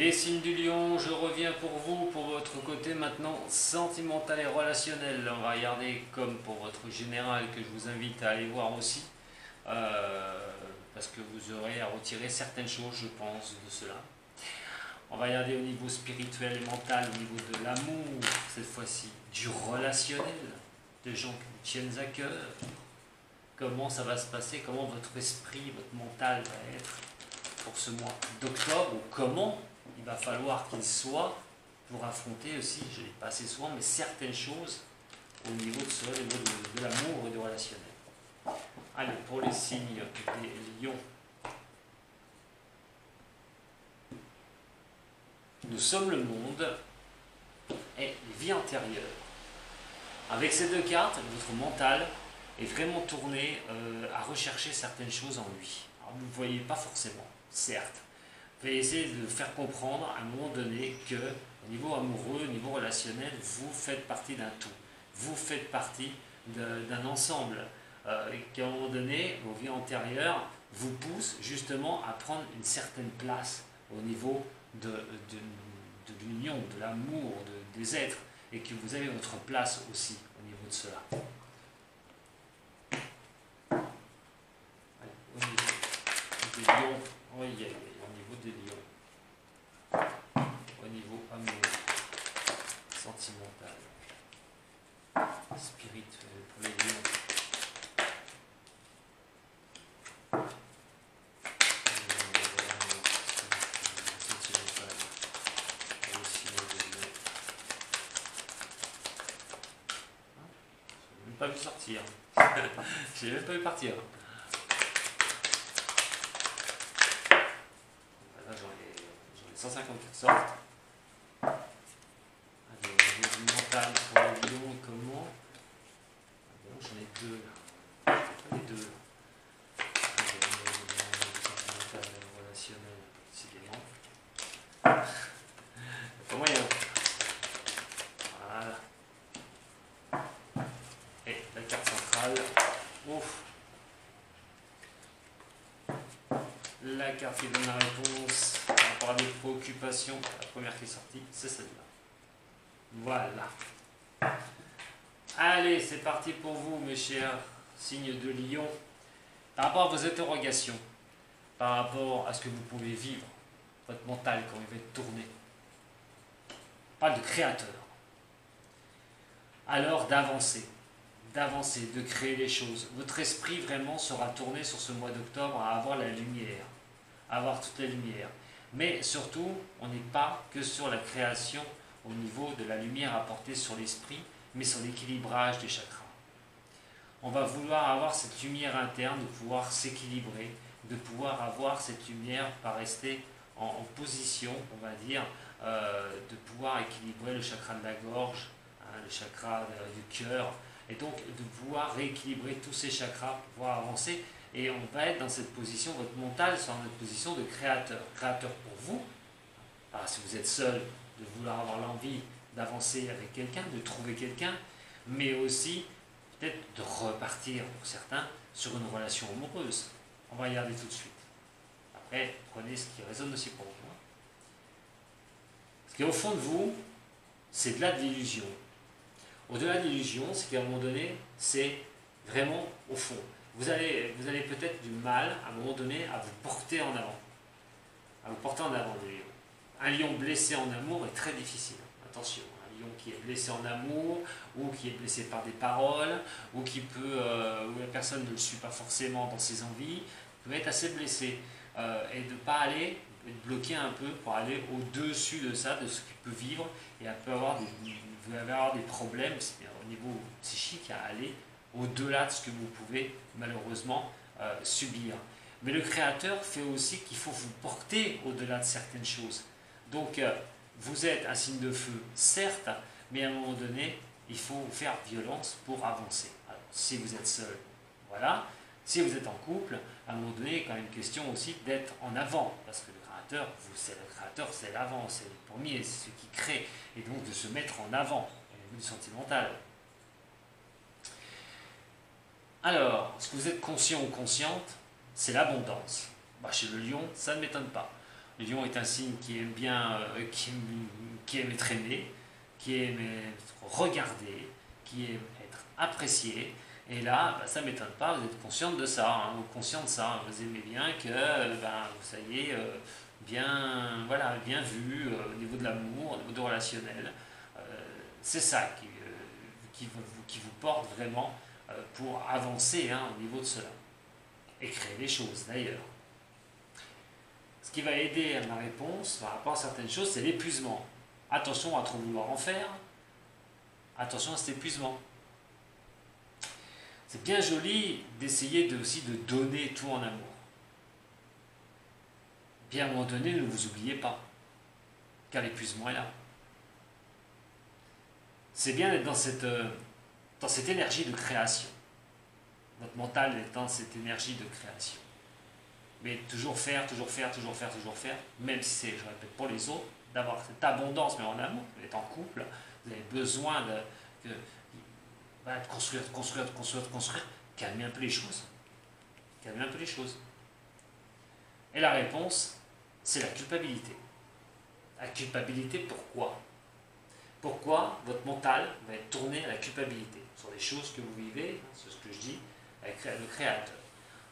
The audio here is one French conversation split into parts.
Les signes du lion, je reviens pour vous, pour votre côté maintenant sentimental et relationnel. On va regarder comme pour votre général que je vous invite à aller voir aussi. Parce que vous aurez à retirer certaines choses, je pense, de cela. On va regarder au niveau spirituel et mental, au niveau de l'amour, cette fois-ci, du relationnel, de gens qui vous tiennent à cœur. Comment ça va se passer, comment votre esprit, votre mental va être pour ce mois d'octobre, ou comment il va falloir qu'il soit pour affronter aussi, je ne l'ai pas assez souvent, mais certaines choses au niveau de cela, au niveau de l'amour et du relationnel. Allez, pour les signes des lions, nous sommes le monde et les vies antérieures. Avec ces deux cartes, votre mental est vraiment tourné à rechercher certaines choses en lui. Alors, vous ne voyez pas forcément, certes. Vous allez essayer de faire comprendre à un moment donné que, au niveau amoureux, au niveau relationnel, vous faites partie d'un tout. Vous faites partie d'un ensemble. Et qu'à un moment donné, vos vies antérieures vous poussent justement à prendre une certaine place au niveau de l'union, de l'amour, des êtres, et que vous avez votre place aussi au niveau de cela. Allez, au niveau des lions, oui, au niveau des lions, au niveau amour, sentimental, spirituel pour les lions. Pas vu sortir. Je n'ai même pas vu partir. Là, j'en ai 154 sortes. Allez, au niveau du mental pour les lions, comment? Bon, j'en ai deux là. Pas les deux. Allez, au niveau du sentimental et relationnel, décidément. Pas moyen. Voilà. Et la carte centrale, ouf. La carte qui donne la réponse par rapport à des préoccupations, la première qui est sortie, c'est celle-là. Voilà. Allez, c'est parti pour vous, mes chers signes de lion. Par rapport à vos interrogations, par rapport à ce que vous pouvez vivre, votre mental quand il va être tourné, pas de créateur, alors d'avancer, de créer les choses. Votre esprit vraiment sera tourné sur ce mois d'octobre à avoir la lumière, à avoir toute la lumière. Mais surtout, on n'est pas que sur la création au niveau de la lumière apportée sur l'esprit, mais sur l'équilibrage des chakras. On va vouloir avoir cette lumière interne, de pouvoir s'équilibrer, de pouvoir avoir cette lumière, pas rester en position, on va dire, de pouvoir équilibrer le chakra de la gorge, le chakra du cœur, et donc de pouvoir rééquilibrer tous ces chakras pour pouvoir avancer. Et on va être dans cette position, votre mental sera dans cette position de créateur. Créateur pour vous, si vous êtes seul, de vouloir avoir l'envie d'avancer avec quelqu'un, de trouver quelqu'un, mais aussi peut-être de repartir pour certains sur une relation amoureuse. On va regarder tout de suite. Après, prenez ce qui résonne aussi pour vous. Ce qui est au fond de vous, c'est de l'illusion. Au-delà de l'illusion, c'est qu'à un moment donné, c'est vraiment au fond. Vous allez peut-être du mal, à un moment donné, à vous porter en avant. À vous porter en avant, le lion. Un lion blessé en amour est très difficile. Attention, un lion qui est blessé en amour, ou qui est blessé par des paroles, ou où la personne ne le suit pas forcément dans ses envies, peut être assez blessé. Et de ne pas aller, être bloqué un peu pour aller au-dessus de ça, de ce qu'il peut vivre, et peut avoir vous allez avoir des problèmes au niveau psychique à aller au-delà de ce que vous pouvez malheureusement subir. Mais le créateur fait aussi qu'il faut vous porter au-delà de certaines choses. Donc vous êtes un signe de feu, certes, mais à un moment donné, il faut vous faire violence pour avancer. Alors, si vous êtes seul, voilà. Si vous êtes en couple, à un moment donné, il est quand même question aussi d'être en avant, parce que le créateur, c'est l'avant, c'est le premier, c'est ce qui crée, et donc de se mettre en avant au niveau du sentimental. Alors, ce que vous êtes conscient ou consciente, c'est l'abondance. Chez le lion, ça ne m'étonne pas. Le lion est un signe qui aime bien, qui aime être aimé, qui aime être regardé, qui aime être apprécié. Et là, bah, ça ne m'étonne pas, vous êtes consciente de ça, hein, ou conscient de ça. Vous aimez bien que, vous soyez bien, voilà, bien vu au niveau de l'amour, au niveau du relationnel. C'est ça qui vous porte vraiment pour avancer hein, au niveau de cela. Et créer des choses d'ailleurs. Ce qui va aider à ma réponse par rapport à certaines choses, c'est l'épuisement. Attention à trop vouloir en faire. Attention à cet épuisement. C'est bien joli d'essayer aussi de donner tout en amour. Bien à un moment donné, ne vous oubliez pas, car l'épuisement est là. C'est bien d'être dans cette énergie de création. Votre mental est dans cette énergie de création. Mais toujours faire, toujours faire, toujours faire, toujours faire, même si c'est, je répète, pour les autres, d'avoir cette abondance, mais en amour, vous êtes en couple, vous avez besoin de construire, de construire, de construire, de construire, calmez un peu les choses. Calmez un peu les choses. Et la réponse, c'est la culpabilité. La culpabilité, pourquoi? Pourquoi votre mental va être tourné à la culpabilité sur les choses que vous vivez, c'est ce que je dis, avec le créateur.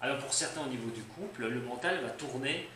Alors pour certains au niveau du couple, le mental va tourner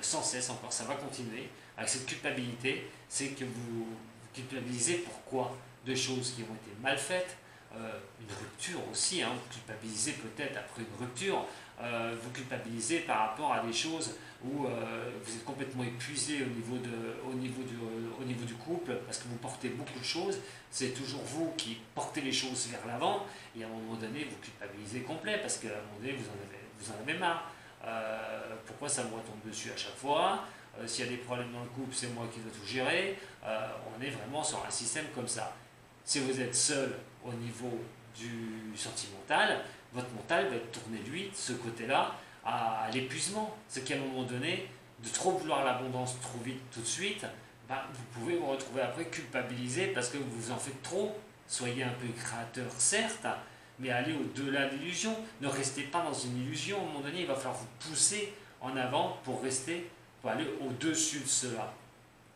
sans cesse encore, ça va continuer avec cette culpabilité, c'est que vous culpabilisez pourquoi? De choses qui ont été mal faites, une rupture aussi, hein, vous culpabilisez peut-être après une rupture, vous culpabilisez par rapport à des choses où vous êtes complètement épuisé au niveau du couple parce que vous portez beaucoup de choses, c'est toujours vous qui portez les choses vers l'avant et à un moment donné vous culpabilisez complet parce qu'à un moment donné vous en avez marre. Pourquoi ça me retombe dessus à chaque fois? S'il y a des problèmes dans le couple, c'est moi qui dois tout gérer. On est vraiment sur un système comme ça. Si vous êtes seul au niveau du sentimental, votre mental va être tourné, lui, de ce côté-là, à l'épuisement. C'est qu'à un moment donné, de trop vouloir l'abondance trop vite, tout de suite, bah, vous pouvez vous retrouver après culpabilisé parce que vous en faites trop. Soyez un peu créateur, certes, mais allez au-delà de l'illusion. Ne restez pas dans une illusion. À un moment donné, il va falloir vous pousser en avant pour aller au-dessus de cela.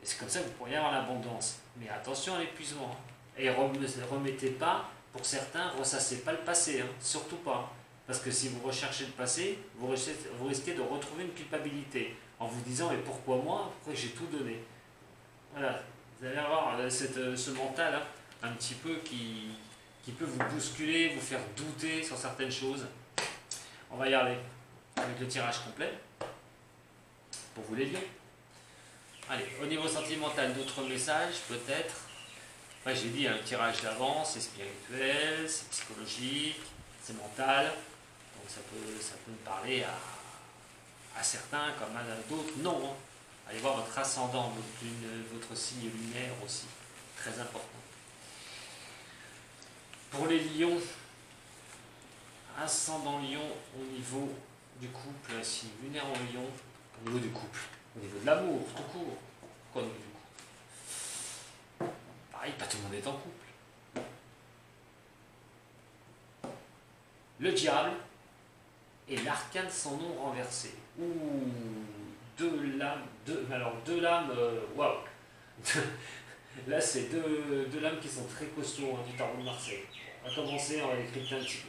Et c'est comme ça que vous pourriez avoir l'abondance. Mais attention à l'épuisement. Et remettez pas, pour certains, ressassez pas le passé, hein, surtout pas. Parce que si vous recherchez le passé, vous risquez de retrouver une culpabilité en vous disant mais pourquoi moi, pourquoi j'ai tout donné. Voilà, vous allez avoir ce mental hein, un petit peu qui peut vous bousculer, vous faire douter sur certaines choses. On va y aller avec le tirage complet pour vous les lire. Allez, au niveau sentimental, d'autres messages peut-être. Ouais, j'ai dit un tirage d'avance, c'est spirituel, c'est psychologique, c'est mental. Donc ça peut me parler à certains comme à d'autres. Non, hein. Allez voir votre ascendant, votre signe lunaire aussi, très important. Pour les lions, ascendant lion au niveau du couple, signe lunaire en lion, au niveau du couple, au niveau de l'amour, tout court. Pourquoi au niveau du couple? Pareil, pas tout le monde est en couple. Le diable et l'arcane sans nom renversé. Ouh, deux lames, waouh. Là, c'est deux lames qui sont très costauds hein, du tarot de Marseille. On va commencer, on va décrypter un petit peu.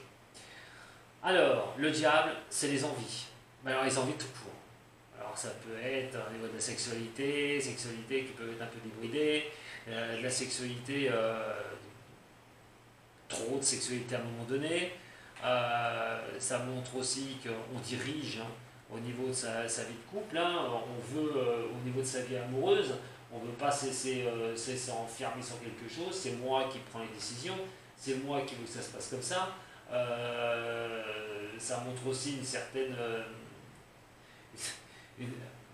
Alors, le diable, c'est les envies. Mais alors, les envies tout court. Alors, ça peut être au niveau de la sexualité qui peuvent être un peu débridées, de la sexualité, trop de sexualité à un moment donné. Ça montre aussi qu'on dirige hein, au niveau de sa vie de couple. Hein. On veut, au niveau de sa vie amoureuse, on ne veut pas cesser enfermer sur quelque chose. C'est moi qui prends les décisions. C'est moi qui veux que ça se passe comme ça. Ça montre aussi une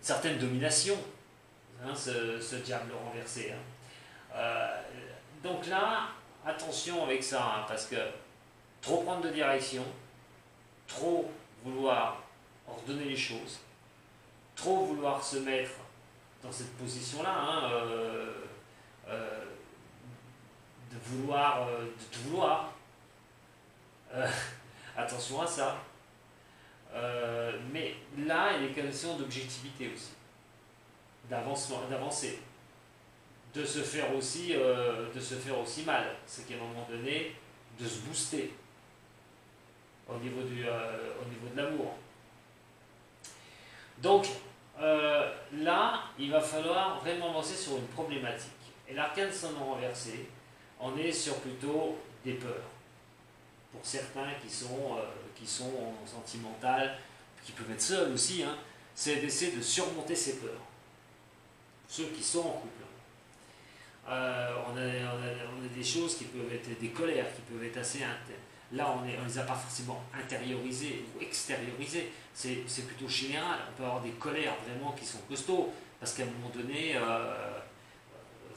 certaine domination, hein, ce diable renversé. Hein. Donc là, attention avec ça, hein, parce que trop prendre de direction, trop vouloir ordonner les choses, trop vouloir se mettre dans cette position-là, hein, de tout vouloir. Attention à ça. Mais là, il y a une question d'objectivité aussi. d'avancer, de se faire aussi mal, c'est qu'à un moment donné, de se booster au niveau de l'amour. Donc là, il va falloir vraiment avancer sur une problématique. Et l'arcane ascendant renversé, on est sur plutôt des peurs. Pour certains qui sont sentimentales, qui peuvent être seuls aussi, hein, c'est d'essayer de surmonter ces peurs. Ceux qui sont en couple. On a des choses qui peuvent être des colères, qui peuvent être assez intenses. Là, on ne les a pas forcément intériorisées ou extériorisées, c'est plutôt général. On peut avoir des colères vraiment qui sont costauds, parce qu'à un moment donné,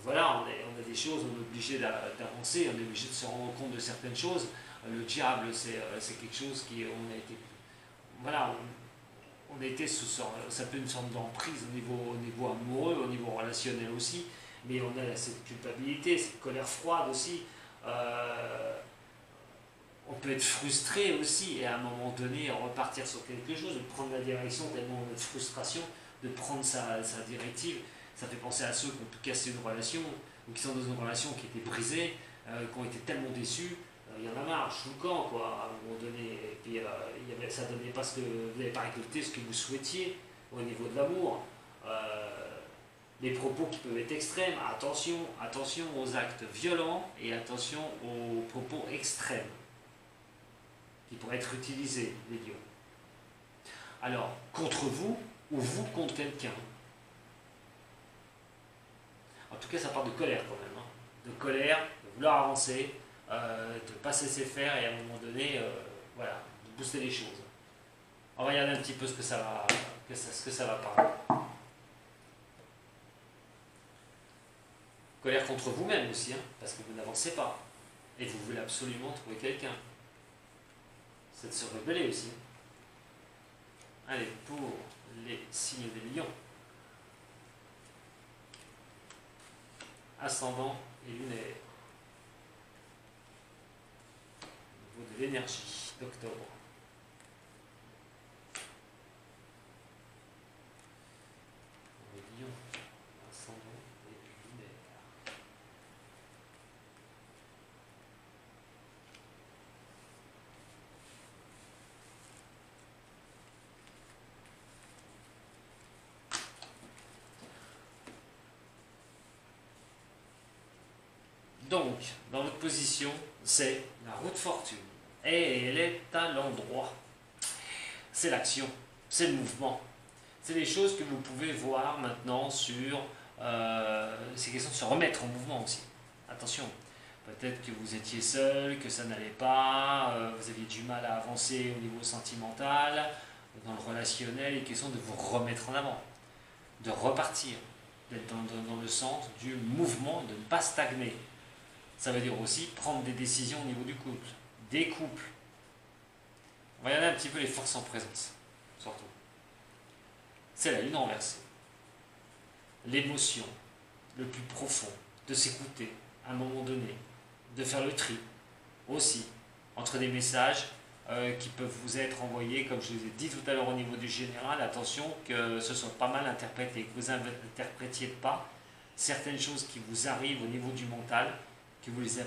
voilà, on a des choses, on est obligé d'avancer, on est obligé de se rendre compte de certaines choses. Le diable, c'est quelque chose qui, on a été, voilà, on a été sous ça peut être une sorte d'emprise au niveau amoureux, au niveau relationnel aussi, mais on a cette culpabilité, cette colère froide aussi. On peut être frustré aussi et à un moment donné repartir sur quelque chose, de prendre la direction tellement on a de frustration, de prendre sa directive. Ça fait penser à ceux qui ont pu casser une relation ou qui sont dans une relation qui était brisée, qui ont été tellement déçus. Il y en a marre, je fous le camp quoi, à un moment donné. Et puis ça ne donnait pas ce que vous n'avez pas récolté, ce que vous souhaitiez au niveau de l'amour. Les propos qui peuvent être extrêmes, attention aux actes violents et attention aux propos extrêmes qui pourraient être utilisés, les lions. Alors, contre vous ou vous contre quelqu'un. En tout cas, ça part de colère quand même. Hein. De colère, de vouloir avancer, de ne pas se laisser faire et à un moment donné, voilà, de booster les choses. On va regarder un petit peu ce que ça va parler. Colère contre vous-même aussi, hein, parce que vous n'avancez pas. Et vous voulez absolument trouver quelqu'un. C'est de se rebeller aussi. Allez, pour les signes des lions. Ascendant et lunaire. Au niveau de l'énergie d'octobre. Les lions, ascendant et lunaire. Donc, dans votre position, c'est la roue de fortune. Et elle est à l'endroit. C'est l'action, c'est le mouvement. C'est les choses que vous pouvez voir maintenant sur... c'est question de se remettre en mouvement aussi. Attention, peut-être que vous étiez seul, que ça n'allait pas, vous aviez du mal à avancer au niveau sentimental, dans le relationnel, il est question de vous remettre en avant, de repartir, d'être dans le sens du mouvement, de ne pas stagner. Ça veut dire aussi prendre des décisions au niveau du couple, des couples. On va regarder un petit peu les forces en présence, surtout. C'est la lune renversée. L'émotion, le plus profond, de s'écouter à un moment donné, de faire le tri aussi entre des messages qui peuvent vous être envoyés, comme je vous ai dit tout à l'heure au niveau du général, attention que ce soit pas mal interprété, que vous n'interprétiez pas certaines choses qui vous arrivent au niveau du mental, que vous les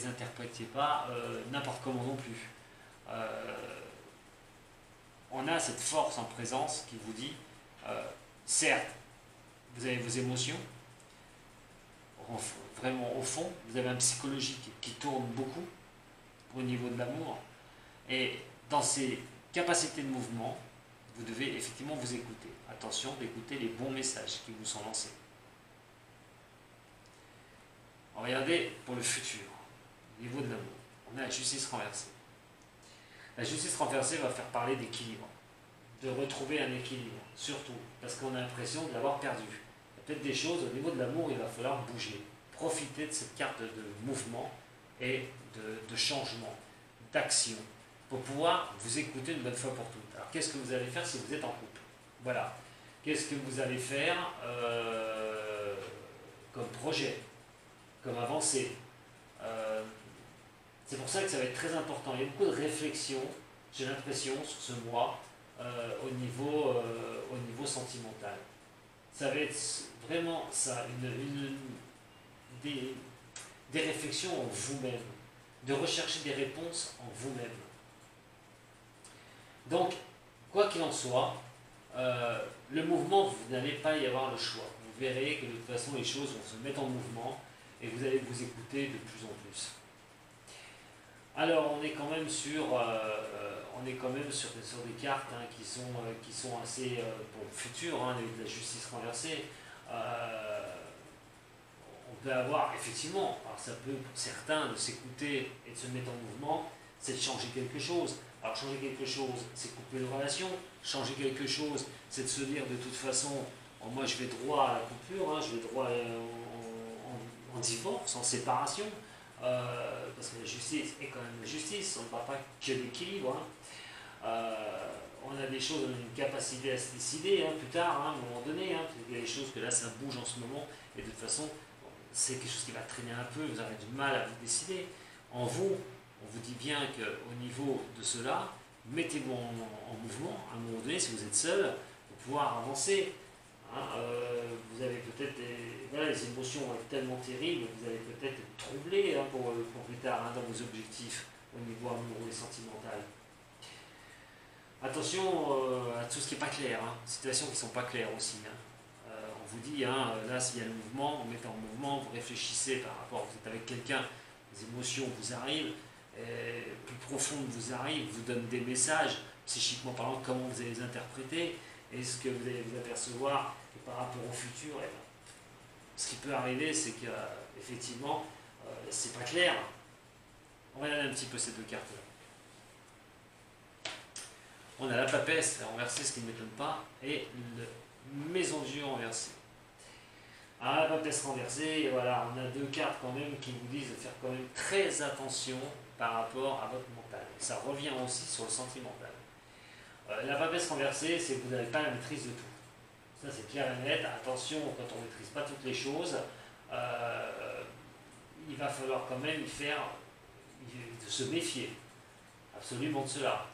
interprétiez pas n'importe comment non plus. On a cette force en présence qui vous dit, certes, vous avez vos émotions, vraiment au fond, vous avez un psychologique qui tourne beaucoup au niveau de l'amour, et dans ces capacités de mouvement, vous devez effectivement vous écouter. Attention d'écouter les bons messages qui vous sont lancés. Regardez pour le futur, au niveau de l'amour, on a la justice renversée. La justice renversée va faire parler d'équilibre, de retrouver un équilibre, surtout, parce qu'on a l'impression de l'avoir perdu. Il y a peut-être des choses, au niveau de l'amour, il va falloir bouger, profiter de cette carte de mouvement et de changement, d'action, pour pouvoir vous écouter une bonne fois pour toutes. Alors qu'est-ce que vous allez faire si vous êtes en couple? Voilà. Qu'est-ce que vous allez faire comme projet, comme avancée? C'est pour ça que ça va être très important. Il y a beaucoup de réflexion, j'ai l'impression, sur ce mois, au niveau sentimental. ça va être vraiment ça, des, des réflexions en vous-même, de rechercher des réponses en vous-même. Donc, quoi qu'il en soit, le mouvement, vous n'allez pas y avoir le choix. Vous verrez que de toute façon, les choses vont se mettre en mouvement et vous allez vous écouter de plus en plus. Alors, on est quand même sur des cartes hein, qui sont assez pour le futur, hein, de la justice renversée. On peut avoir, effectivement, alors ça peut pour certains de s'écouter et de se mettre en mouvement, c'est de changer quelque chose. Alors changer quelque chose, c'est couper une relation. Changer quelque chose, c'est de se dire de toute façon, moi je vais droit à la coupure, hein, je vais droit en divorce, en séparation, parce que la justice est quand même la justice, on ne parle pas que d'équilibre. Hein. On a des choses, on a une capacité à se décider plus tard, hein, à un moment donné, hein, parce qu'il y a des choses que là ça bouge en ce moment, et de toute façon, c'est quelque chose qui va traîner un peu, vous aurez du mal à vous décider. En vous, on vous dit bien qu'au niveau de cela, mettez-vous en mouvement, à un moment donné, si vous êtes seul, pour pouvoir avancer. Hein, vous avez peut-être les émotions vont être tellement terribles, vous allez peut-être être troublé hein, pour plus tard hein, dans vos objectifs au niveau amoureux et sentimental. Attention à tout ce qui n'est pas clair, hein, situations qui ne sont pas claires aussi. Hein. On vous dit, hein, là s'il y a le mouvement, vous mettez en mouvement, vous réfléchissez par rapport, vous êtes avec quelqu'un, les émotions vous arrivent, plus profondes vous arrivent, vous donnent des messages, psychiquement parlant, comment vous allez les interpréter, et ce que vous allez vous apercevoir par rapport au futur. Et ben, ce qui peut arriver, c'est qu'effectivement, c'est pas clair. On va regarder un petit peu ces deux cartes-là. On a la papesse renversée, ce qui ne m'étonne pas, et le maison de Dieu renversée. Ah, la papesse renversée, et voilà, on a deux cartes quand même qui vous disent de faire quand même très attention par rapport à votre mental. Ça revient aussi sur le sentimental. La papesse renversée, c'est que vous n'avez pas la maîtrise de tout. Ça c'est clair et net. Attention, quand on ne maîtrise pas toutes les choses, il va falloir quand même de se méfier absolument de cela.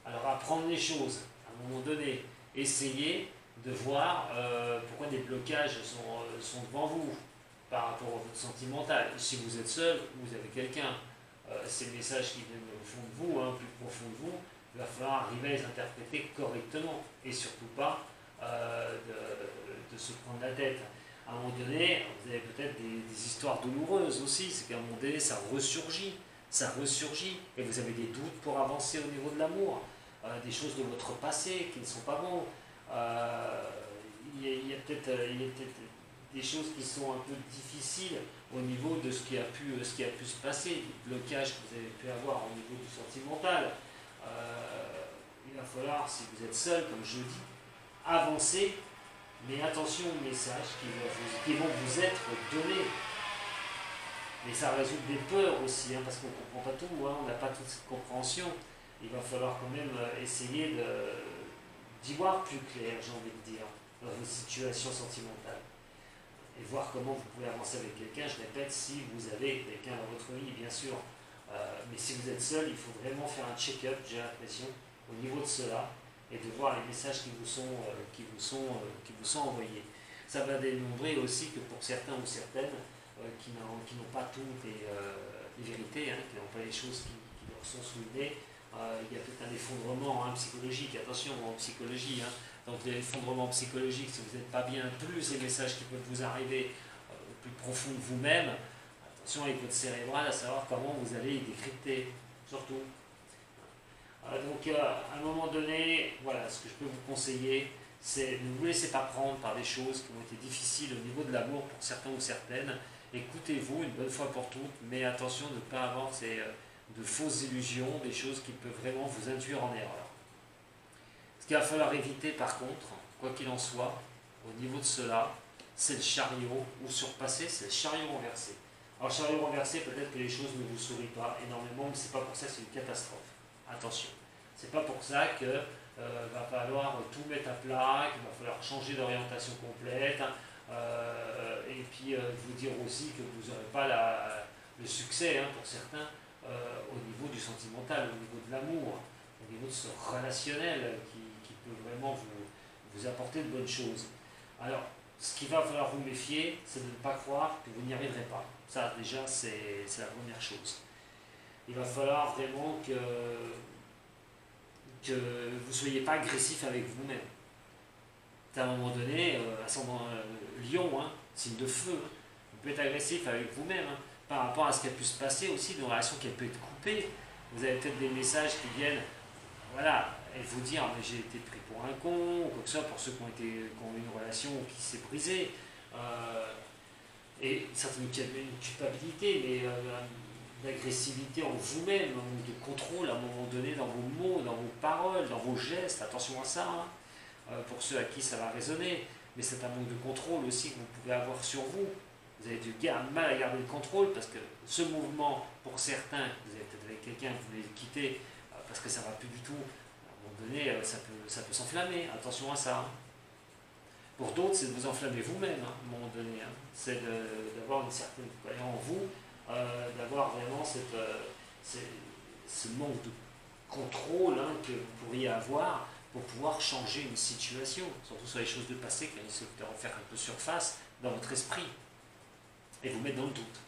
Alors apprendre les choses, à un moment donné, essayer de voir pourquoi des blocages sont devant vous par rapport à votre sentimental. Si vous êtes seul, vous avez quelqu'un, ces messages qui viennent au fond de vous, plus profond de vous, il va falloir arriver à les interpréter correctement et surtout pas de se prendre la tête. À un moment donné, vous avez peut-être des histoires douloureuses aussi, c'est qu'à un moment donné, ça ressurgit, et vous avez des doutes pour avancer au niveau de l'amour, des choses de votre passé qui ne sont pas bons. Il y a peut-être des choses qui sont un peu difficiles au niveau de ce qui a pu se passer, des blocages que vous avez pu avoir au niveau du sentimental. Il va falloir, si vous êtes seul, comme je le dis, avancer, mais attention aux messages qui vont vous être donnés. Mais ça résout des peurs aussi, parce qu'on ne comprend pas tout, on n'a pas toute cette compréhension. Il va falloir quand même essayer d'y voir plus clair, j'ai envie de dire, dans une situation sentimentale. Et voir comment vous pouvez avancer avec quelqu'un, je répète, si vous avez quelqu'un dans votre vie, bien sûr. Mais si vous êtes seul, il faut vraiment faire un check-up, j'ai l'impression, au niveau de cela, et de voir les messages qui vous sont envoyés. Ça va démontrer aussi que pour certains ou certaines qui n'ont pas toutes les vérités, qui n'ont pas les choses qui leur sont soulignées, il y a peut-être un effondrement psychologique. Attention en psychologie, donc l'effondrement psychologique, si vous n'êtes pas bien, plus les messages qui peuvent vous arriver au plus profond de vous-même, attention avec votre cérébral à savoir comment vous allez y décrypter, surtout. Donc à un moment donné, voilà, ce que je peux vous conseiller, c'est ne vous laissez pas prendre par des choses qui ont été difficiles au niveau de l'amour pour certains ou certaines. Écoutez-vous une bonne fois pour toutes, mais attention de ne pas avoir de fausses illusions, des choses qui peuvent vraiment vous induire en erreur. Ce qu'il va falloir éviter par contre, quoi qu'il en soit, au niveau de cela, c'est le chariot, ou surpasser, c'est le chariot renversé. Alors le chariot renversé, peut-être que les choses ne vous sourient pas énormément, mais c'est pas pour ça que c'est une catastrophe. Attention, c'est pas pour ça que va falloir tout mettre à plat, qu'il va falloir changer d'orientation complète, et puis vous dire aussi que vous n'aurez pas le succès pour certains au niveau du sentimental, au niveau de l'amour, au niveau de ce relationnel qui peut vraiment vous apporter de bonnes choses. Alors, ce qu'il va falloir vous méfier, c'est de ne pas croire que vous n'y arriverez pas. Ça, déjà, c'est la première chose. Il va falloir vraiment que vous ne soyez pas agressif avec vous-même. À un moment donné, ascendant Lion, hein, signe de feu, hein, vous pouvez être agressif avec vous-même, hein, par rapport à ce qui a pu se passer aussi, une relation qui peut être coupée. Vous avez peut-être des messages qui viennent, voilà, et vous dire mais j'ai été pris pour un con, ou quoi que ce soit, pour ceux qui ont eu une relation qui s'est brisée. Et certainement une culpabilité, mais d'agressivité en vous-même, un manque de contrôle à un moment donné dans vos mots, dans vos paroles, dans vos gestes, attention à ça, hein, pour ceux à qui ça va résonner, mais c'est un manque de contrôle aussi que vous pouvez avoir sur vous. Vous avez du mal à garder le contrôle parce que ce mouvement, pour certains, vous êtes peut-être avec quelqu'un, vous voulez le quitter parce que ça ne va plus du tout, à un moment donné, ça peut s'enflammer, attention à ça. Hein. Pour d'autres, c'est de vous enflammer vous-même, hein, à un moment donné. Hein. C'est d'avoir une certaine croyance en vous, d'avoir vraiment ce manque de contrôle hein, que vous pourriez avoir pour pouvoir changer une situation, surtout sur les choses de passé qui risquent de refaire un peu surface dans votre esprit et vous mettre dans le doute.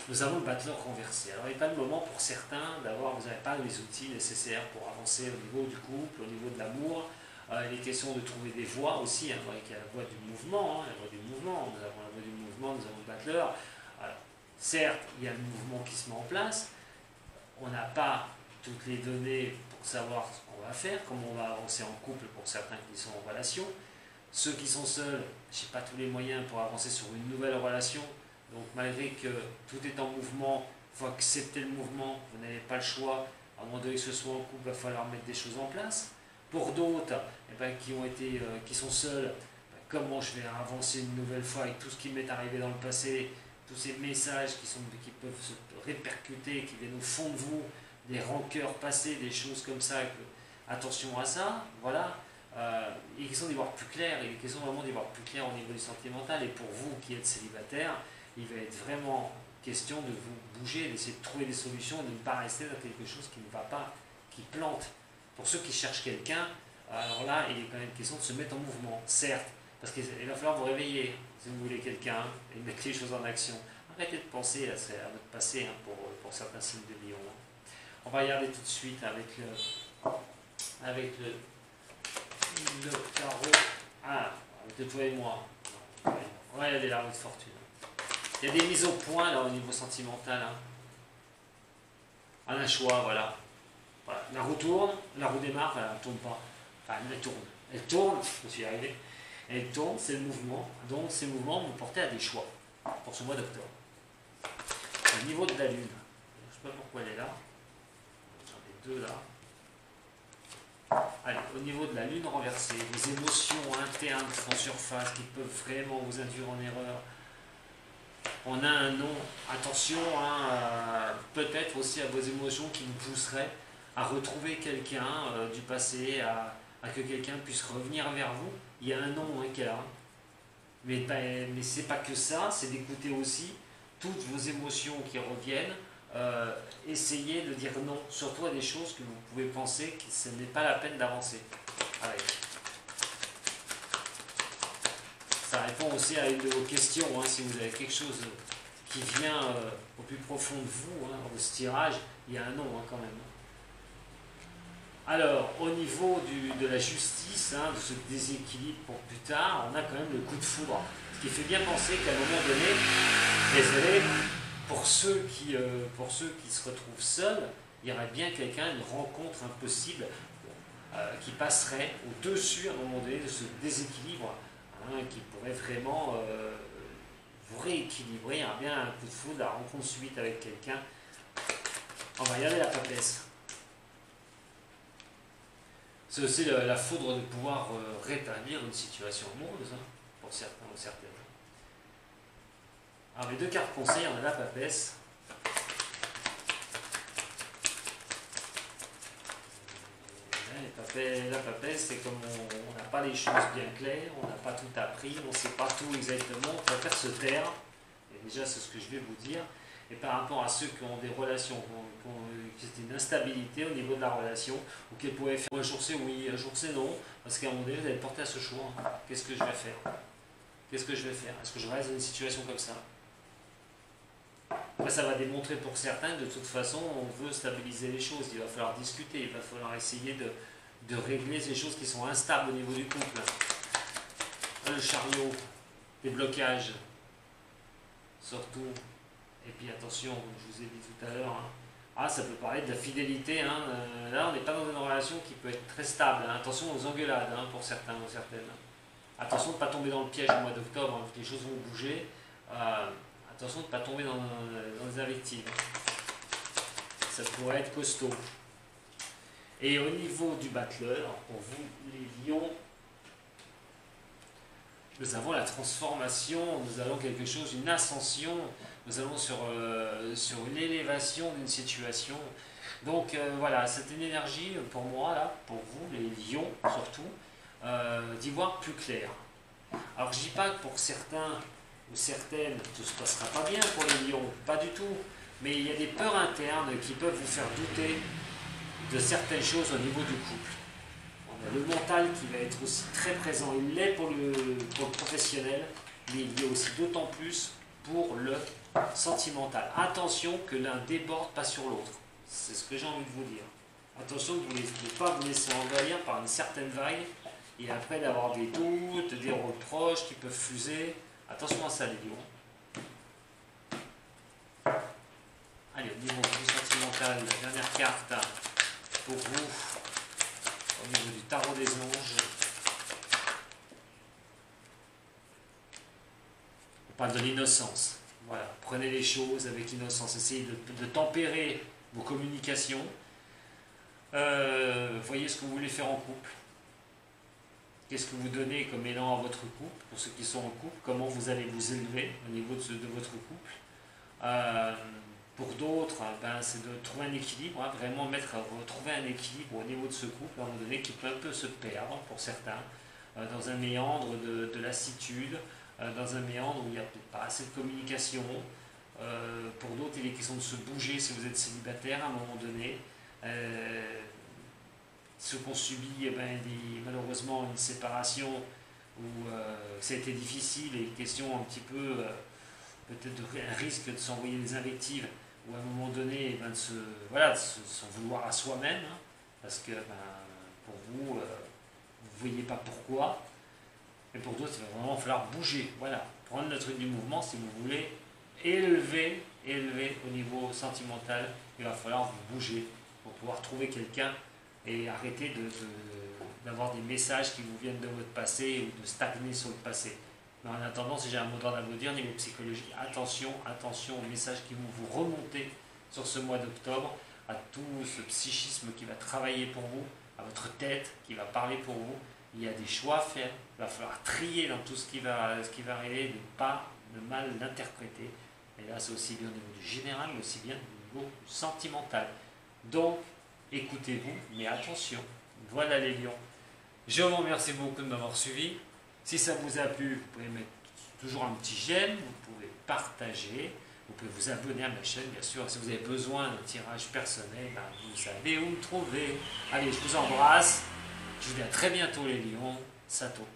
Nous avons le battleur renversé. Alors il n'est pas le moment pour certains d'avoir, vous n'avez pas les outils nécessaires pour avancer au niveau du couple, au niveau de l'amour. Il est question de trouver des voies aussi, hein, il y a la voie du mouvement, hein, la voie du mouvement, nous avons la voie du mouvement, nous avons le battleur. Alors, certes, il y a le mouvement qui se met en place, on n'a pas toutes les données pour savoir ce qu'on va faire, comment on va avancer en couple pour certains qui sont en relation. Ceux qui sont seuls, je n'ai pas tous les moyens pour avancer sur une nouvelle relation. Donc malgré que tout est en mouvement, il faut accepter le mouvement, vous n'avez pas le choix. À un moment donné que ce soit en couple, il va falloir mettre des choses en place. Pour d'autres eh ben, qui sont seuls, ben, comment je vais avancer une nouvelle fois avec tout ce qui m'est arrivé dans le passé, tous ces messages qui peuvent se répercuter, qui viennent au fond de vous, des rancœurs passées, des choses comme ça. Attention à ça, voilà. Il est question d'y voir plus clair, il est question vraiment d'y voir plus clair au niveau du sentimental. Et pour vous qui êtes célibataire, il va être vraiment question de vous bouger, d'essayer de trouver des solutions, de ne pas rester dans quelque chose qui ne va pas, qui plante. Pour ceux qui cherchent quelqu'un, alors là, il est quand même question de se mettre en mouvement, certes, parce qu'il va falloir vous réveiller si vous voulez quelqu'un et mettre les choses en action. Arrêtez de penser à votre passé hein, pour certains signes de Lion. On va regarder tout de suite avec le tarot. Ah, avec toi et moi. Ouais, il y a des larmes de fortune. Il y a des mises au point là au niveau sentimental. Hein. Un choix, voilà. Voilà. La roue tourne, la roue démarre, enfin, elle ne tourne pas. Enfin, elle tourne. Elle tourne, je suis arrivé. Elle tourne, c'est le mouvement. Donc ces mouvements vont porter à des choix pour ce mois d'octobre. Au niveau de la Lune, je ne sais pas pourquoi elle est là. J'en ai deux là. Allez, au niveau de la Lune renversée, les émotions internes qui font surface, qui peuvent vraiment vous induire en erreur. On a un nom, attention, hein, peut-être aussi à vos émotions qui vous pousseraient à retrouver quelqu'un du passé, à que quelqu'un puisse revenir vers vous. Il y a un nom hein, qui est là. Mais c'est pas que ça, c'est d'écouter aussi toutes vos émotions qui reviennent. Essayez de dire non, surtout à des choses que vous pouvez penser que ce n'est pas la peine d'avancer avec. Ça répond aussi à une de vos questions, hein, si vous avez quelque chose qui vient au plus profond de vous, hein, dans ce tirage, il y a un non hein, quand même. Alors, au niveau de la justice, hein, de ce déséquilibre pour plus tard, on a quand même le coup de foudre. Ce qui fait bien penser qu'à un moment donné, désolé, pour ceux qui se retrouvent seuls, il y aurait bien quelqu'un, une rencontre impossible qui passerait au-dessus à un moment donné de ce déséquilibre hein, qui pourrait vraiment vous rééquilibrer. Il y a bien un coup de foudre, la rencontre subite avec quelqu'un. On va regarder la papesse. C'est aussi la foudre de pouvoir rétablir une situation amoureuse hein, pour certains ou certaines. Alors les deux cartes conseils, on a la papesse. La papesse, c'est comme on n'a pas les choses bien claires, on n'a pas tout appris, on ne sait pas tout exactement, on préfère se taire. Et déjà, c'est ce que je vais vous dire. Et par rapport à ceux qui ont des relations, qui ont une instabilité au niveau de la relation, ou qui pouvaient faire un jour c'est oui, un jour c'est non, parce qu'à un moment donné, vous allez porter à ce choix. Qu'est-ce que je vais faire? Qu'est-ce que je vais faire? Est-ce que je reste dans une situation comme ça? Après, ça va démontrer pour certains que de toute façon, on veut stabiliser les choses. Il va falloir discuter, il va falloir essayer de régler ces choses qui sont instables au niveau du couple. Le chariot, des blocages, surtout. Et puis attention, comme je vous ai dit tout à l'heure, ça peut parler de la fidélité. Là, on n'est pas dans une relation qui peut être très stable. Attention aux engueulades pour certains ou certaines. Attention de ne pas tomber dans le piège au mois d'octobre, les choses vont bouger. Attention de ne pas tomber dans les invectives. Ça pourrait être costaud. Et au niveau du battleur, pour vous, les lions, nous avons la transformation, nous avons quelque chose, une ascension, nous allons sur une élévation d'une situation. Donc voilà, c'est une énergie pour moi, là, pour vous, les lions surtout, d'y voir plus clair. Alors je ne dis pas que pour certains ou certaines, tout ne se passera pas bien pour les lions, pas du tout. Mais il y a des peurs internes qui peuvent vous faire douter de certaines choses au niveau du couple. On a le mental qui va être aussi très présent. Il l'est pour le professionnel, mais il y a aussi d'autant plus pour le sentimental. Attention que l'un déborde pas sur l'autre. C'est ce que j'ai envie de vous dire. Attention que vous ne pas vous laisser envahir par une certaine vague et après d'avoir des doutes, des reproches qui peuvent fuser. Attention à ça les lions. Allez, au niveau du sentimental, la dernière carte pour vous, au niveau du tarot des anges. On parle de l'innocence. Voilà, prenez les choses avec innocence, essayez de tempérer vos communications. Voyez ce que vous voulez faire en couple. Qu'est-ce que vous donnez comme élan à votre couple, pour ceux qui sont en couple, comment vous allez vous élever au niveau de votre couple. Pour d'autres, c'est de trouver un équilibre, vraiment trouver un équilibre au niveau de ce couple, à un moment donné, qui peut un peu se perdre pour certains, dans un méandre de lassitude, dans un méandre où il n'y a peut-être pas assez de communication. Pour d'autres, il est question de se bouger si vous êtes célibataire à un moment donné. Ceux qui ont subi malheureusement une séparation où ça a été difficile et question un petit peu peut-être un risque de s'envoyer des invectives ou à un moment donné de s'en vouloir à soi-même parce que pour vous, vous ne voyez pas pourquoi, mais pour d'autres il va vraiment falloir bouger, prendre le truc du mouvement si vous voulez élever au niveau sentimental. Il va falloir vous bouger pour pouvoir trouver quelqu'un et arrêter d'avoir des messages qui vous viennent de votre passé ou de stagner sur le passé. Mais en attendant, si j'ai un mot d'ordre à vous dire, niveau psychologie, attention aux messages qui vont vous remonter sur ce mois d'octobre, à tout ce psychisme qui va travailler pour vous, à votre tête qui va parler pour vous. Il y a des choix à faire, il va falloir trier dans tout ce qui va arriver, de mal l'interpréter. Et là, c'est aussi bien au niveau du général, mais aussi bien au niveau sentimental. Donc, écoutez-vous, mais attention. Voilà les lions. Je vous remercie beaucoup de m'avoir suivi. Si ça vous a plu, vous pouvez mettre toujours un petit j'aime, vous pouvez partager, vous pouvez vous abonner à ma chaîne, bien sûr. Si vous avez besoin d'un tirage personnel, vous savez où me trouver. Allez, je vous embrasse. Je vous dis à très bientôt les lions. Sato.